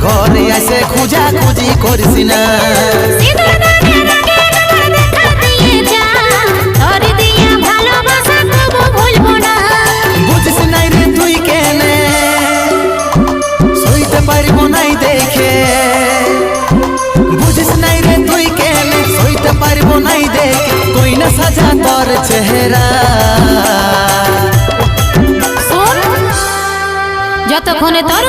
ঘরে এসে খুঁজা খুঁজি করিস না। বুঝিস নাই রে তুই কেনে সইতে পারবো নাই দেখে, বুঝিস নাই রে তুই কেনে সইতে পারবো নাই দেখে, কই না সাজা তোর চেহারা। যতক্ষণে তোর